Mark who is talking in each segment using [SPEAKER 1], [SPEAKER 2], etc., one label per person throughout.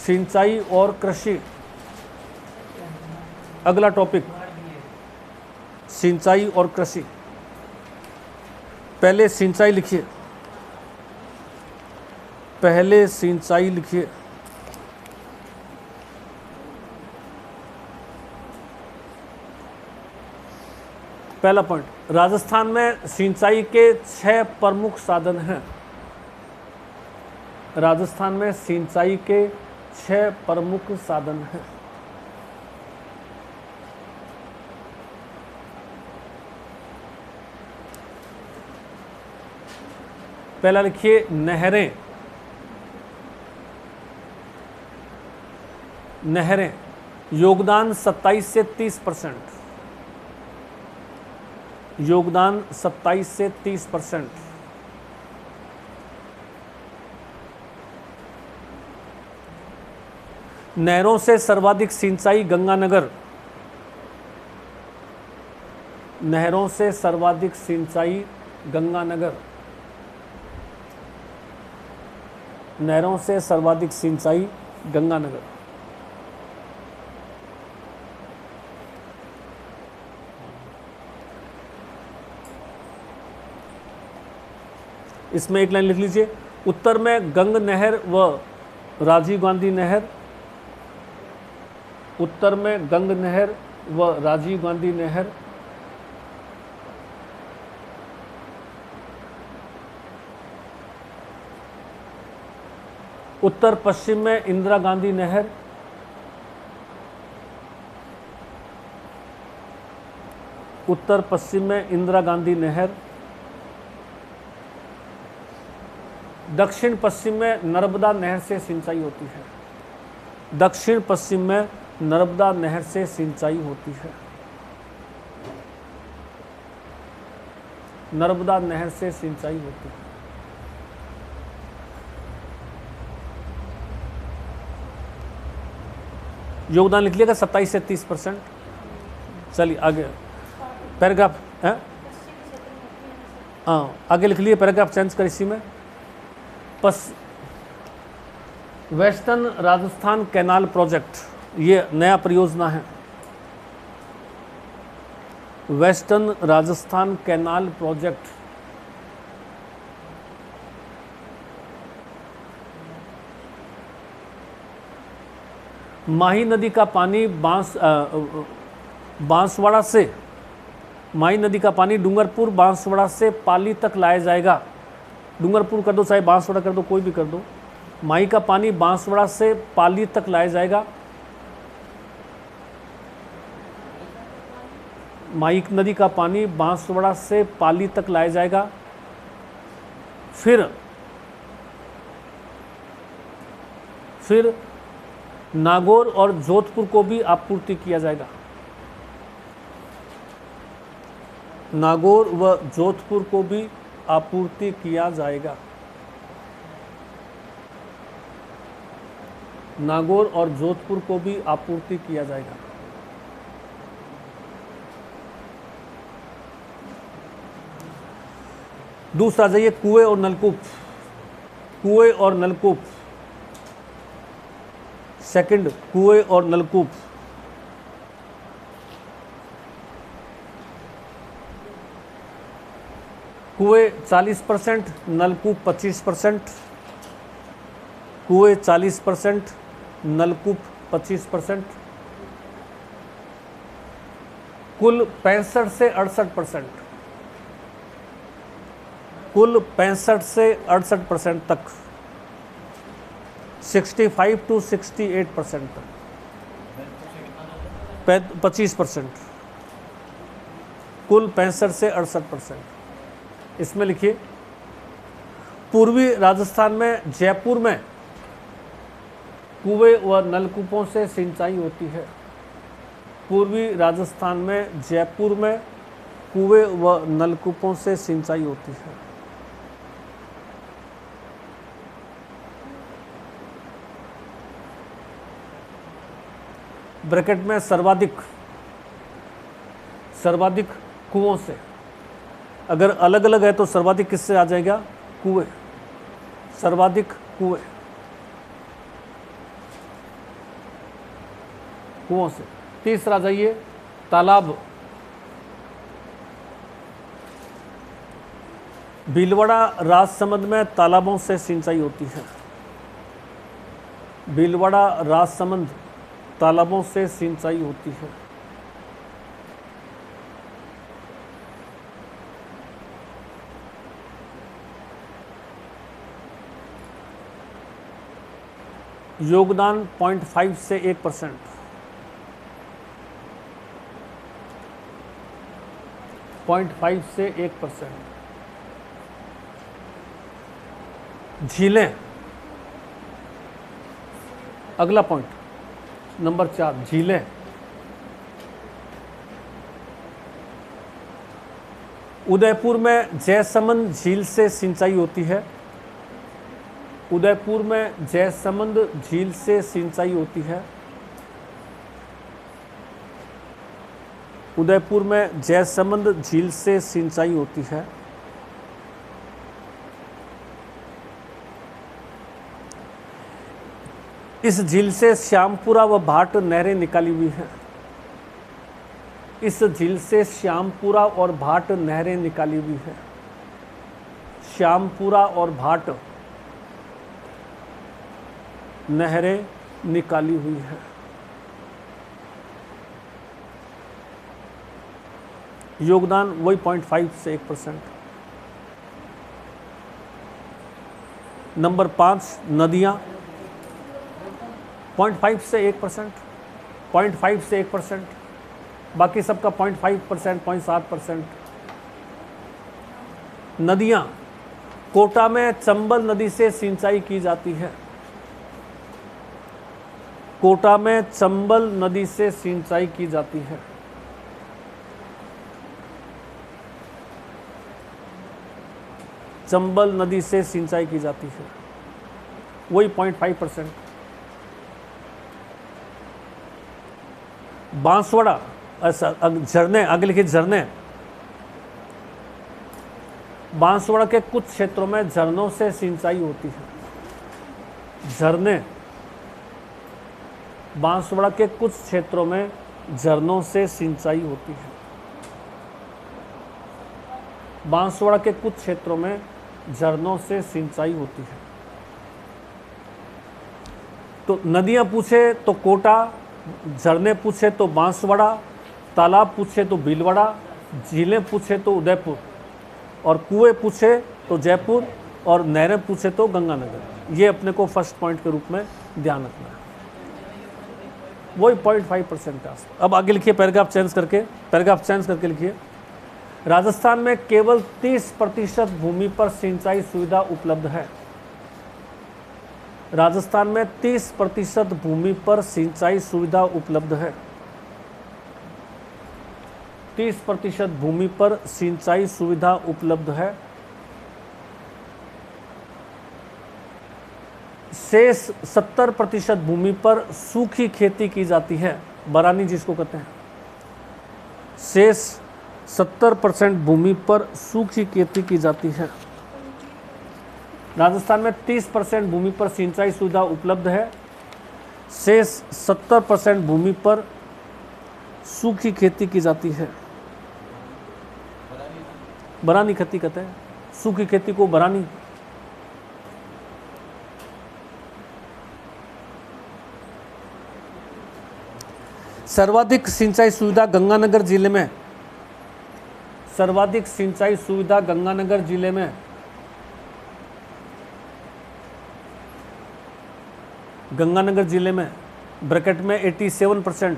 [SPEAKER 1] सिंचाई और कृषि। अगला टॉपिक सिंचाई और कृषि। पहले सिंचाई लिखिए, पहले सिंचाई लिखिए। पहला पॉइंट, राजस्थान में सिंचाई के 6 प्रमुख साधन हैं। राजस्थान में सिंचाई के 6 प्रमुख साधन हैं। पहला लिखिए नहरें। नहरें योगदान 27 से 30%। योगदान 27 से 30%। नहरों से सर्वाधिक सिंचाई गंगानगर। नहरों से सर्वाधिक सिंचाई गंगानगर। नहरों से सर्वाधिक सिंचाई गंगानगर। इसमें एक लाइन लिख लीजिए, उत्तर में गंग नहर व राजीव गांधी नहर। उत्तर में गंग नहर व राजीव गांधी नहर। उत्तर पश्चिम में इंदिरा गांधी नहर। उत्तर पश्चिम में इंदिरा गांधी नहर। दक्षिण पश्चिम में नर्मदा नहर से सिंचाई होती है। दक्षिण पश्चिम में नर्मदा नहर से सिंचाई होती है। नर्मदा नहर से सिंचाई होती है। योगदान लिख लिएगा 27 से 30%। चलिए आगे पैराग्राफ है, हाँ आगे लिख लिए, पैराग्राफ चेंज कर इसी में। वेस्टर्न राजस्थान कैनाल प्रोजेक्ट, ये नया परियोजना है। वेस्टर्न राजस्थान कैनाल प्रोजेक्ट माही नदी का पानी बांसवाड़ा से, माही नदी का पानी डूंगरपुर बांसवाड़ा से पाली तक लाया जाएगा। डूंगरपुर कर दो चाहे बांसवाड़ा कर दो, कोई भी कर दो। माही का पानी बांसवाड़ा से पाली तक लाया जाएगा। माही नदी का पानी बांसवाड़ा से पाली तक लाया जाएगा। फिर नागौर और जोधपुर को भी आपूर्ति किया जाएगा। नागौर व जोधपुर को भी आपूर्ति किया जाएगा। नागौर और जोधपुर को भी आपूर्ति किया जाएगा। दूसरा जाइए कुएं और नलकूप। कुएं और नलकूप। सेकंड कुएं और नलकूप। कुएं 40%, नलकूप 25%। कुएं 40%, नलकूप 25%। कुल 65 से 68%। कुल 65 से 68% तक, 65 to 68% तक, 25%। कुल 65 से 68%। इसमें लिखिए पूर्वी राजस्थान में जयपुर में कुएं व नलकूपों से सिंचाई होती है। पूर्वी राजस्थान में जयपुर में कुएं व नलकूपों से सिंचाई होती है। ब्रैकेट में सर्वाधिक कुओं से, अगर अलग अलग है तो सर्वाधिक किससे आ जाएगा? कुएं। सर्वाधिक कुएं। कुओं से। तीसरा जाइए, तालाब। भीलवाड़ा राजसमंद में तालाबों से सिंचाई होती है। भीलवाड़ा राजसमंद तालाबों से सिंचाई होती है। योगदान 0.5 से 1%। 0.5 से 1%। झीलें, अगला पॉइंट नंबर 4, झीलें। उदयपुर में जयसमंद झील से सिंचाई होती है। उदयपुर में जयसमंद झील से सिंचाई होती है। उदयपुर में जयसमंद झील से सिंचाई होती है। इस झील से श्यामपुरा व भाट नहरें निकाली हुई हैं। इस झील से श्यामपुरा और भाट नहरें निकाली हुई हैं। श्यामपुरा और भाट नहरें निकाली हुई है। योगदान वही 0.5 से 1%। नंबर 5, नदियां। 0.5 से 1%, 0.5 से 1%, बाकी सबका 0.5%, 0.7%। नदियां, कोटा में चंबल नदी से सिंचाई की जाती है। कोटा में चंबल नदी से सिंचाई की जाती है। चंबल नदी से सिंचाई की जाती है, वही 0.5%। बांसवाड़ा, ऐसा झरने, आगे लिखिए झरने। बांसवाड़ा के कुछ क्षेत्रों में झरनों से सिंचाई होती है। झरने, बांसवाड़ा के कुछ क्षेत्रों में झरनों से सिंचाई होती है। बांसवाड़ा के कुछ क्षेत्रों में झरनों से सिंचाई होती है। तो नदियां पूछे तो कोटा, झरने पूछे तो बांसवाड़ा, तालाब पूछे तो भीलवाड़ा, झीलें पूछे तो उदयपुर, और कुएं पूछे तो जयपुर, और नहरें पूछे तो गंगानगर। ये अपने को फर्स्ट पॉइंट के रूप में ध्यान रखना है, वही 0.5% का। अब आगे लिखिए, पैराग्राफ चेंज करके लिखिए। राजस्थान में केवल 30% भूमि पर सिंचाई सुविधा उपलब्ध है। राजस्थान में 30% भूमि पर सिंचाई सुविधा उपलब्ध है। 30% भूमि पर सिंचाई सुविधा उपलब्ध है। शेष 70% भूमि पर सूखी खेती की जाती है, बरानी जिसको कहते हैं। शेष 70% भूमि पर सूखी खेती की जाती है। राजस्थान में 30% भूमि पर सिंचाई सुविधा उपलब्ध है। शेष 70% भूमि पर सूखी खेती की जाती है। बरानी खेती कहते हैं, सूखी खेती को बरानी। सर्वाधिक सिंचाई सुविधा गंगानगर जिले में। सर्वाधिक सिंचाई सुविधा गंगानगर जिले में। गंगानगर जिले में ब्रैकेट में 87%।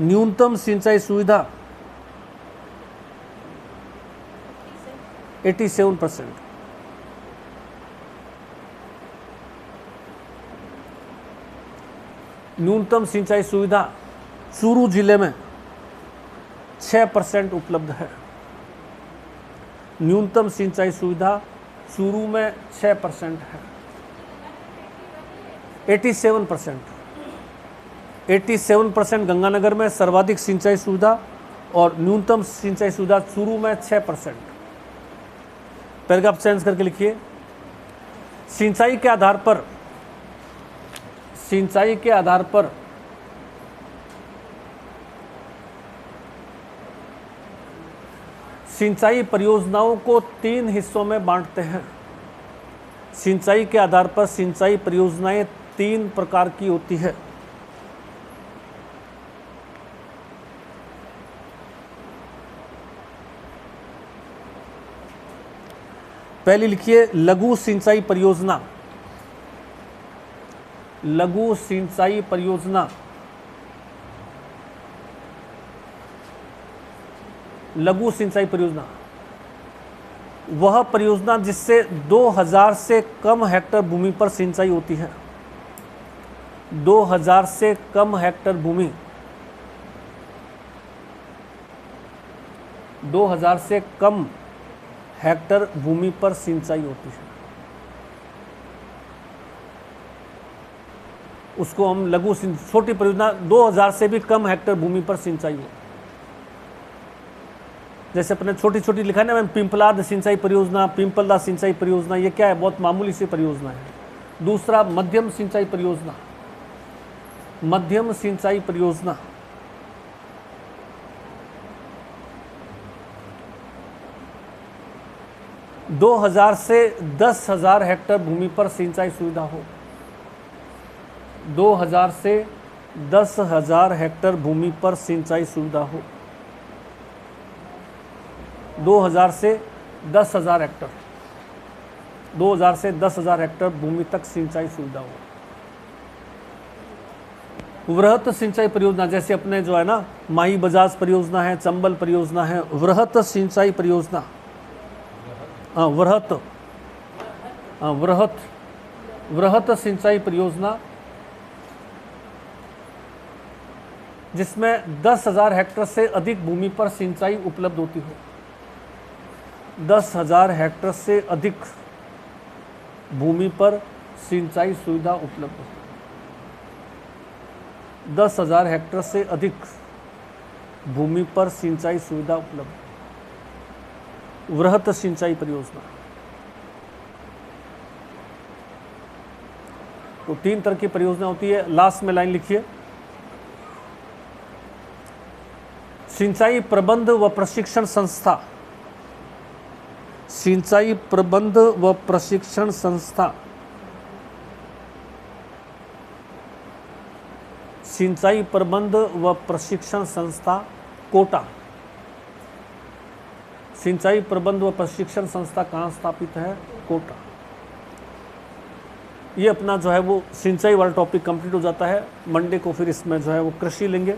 [SPEAKER 1] न्यूनतम सिंचाई सुविधा 87%। न्यूनतम सिंचाई सुविधा चूरू जिले में 6% उपलब्ध है। न्यूनतम सिंचाई सुविधा चूरू में 6% है। 87% गंगानगर में सर्वाधिक सिंचाई सुविधा, और न्यूनतम सिंचाई सुविधा चूरू में 6%। पैराग्राफ चेंज करके लिखिए। सिंचाई के आधार पर सिंचाई के आधार पर सिंचाई परियोजनाओं को 3 हिस्सों में बांटते हैं। सिंचाई के आधार पर सिंचाई परियोजनाएं 3 प्रकार की होती है। पहली लिखिए लघु सिंचाई परियोजना। लघु सिंचाई परियोजना, लघु सिंचाई परियोजना वह परियोजना जिससे 2000 से कम हेक्टेयर भूमि पर सिंचाई होती है। 2000 से कम हेक्टेयर भूमि, 2000 से कम हेक्टेयर भूमि पर सिंचाई होती है, उसको हम लघु छोटी परियोजना। 2000 से भी कम हेक्टेयर भूमि पर सिंचाई हो, जैसे अपने छोटी छोटी लिखा है ना मैम, पिंपलाद सिंचाई परियोजना, पिंपलदा सिंचाई परियोजना, ये क्या है, बहुत मामूली सी परियोजना है। दूसरा मध्यम सिंचाई परियोजना, मध्यम सिंचाई परियोजना, दो 2000 से 10,000 हेक्टेयर भूमि पर सिंचाई सुविधा हो। 2000 से 10,000 हेक्टेयर भूमि पर सिंचाई सुविधा हो। 2000 से 10,000 हेक्टेयर, 2000 से 10,000 हेक्टेयर भूमि तक सिंचाई सुविधा हो। वृहत सिंचाई परियोजना, जैसे अपने जो है ना माही बजाज परियोजना है, चंबल परियोजना है, वृहत सिंचाई परियोजना, वृहत, वृहत, वृहत सिंचाई परियोजना जिसमें 10,000 हेक्टेयर से अधिक भूमि पर सिंचाई उपलब्ध होती हो। 10,000 हेक्टेयर से अधिक भूमि पर सिंचाई सुविधा उपलब्ध हो। 10,000 हेक्टेयर से अधिक भूमि पर सिंचाई सुविधा उपलब्ध, वृहत सिंचाई परियोजना। तो 3 तरह की परियोजना होती है। लास्ट में लाइन लिखिए, सिंचाई प्रबंध व प्रशिक्षण संस्था, सिंचाई प्रबंध व प्रशिक्षण संस्था, सिंचाई प्रबंध व प्रशिक्षण संस्था कोटा। सिंचाई प्रबंध व प्रशिक्षण संस्था कहाँ स्थापित है, कोटा। ये अपना जो है वो सिंचाई वाला टॉपिक कंप्लीट हो जाता है। मंडे को फिर इसमें जो है वो कृषि लेंगे।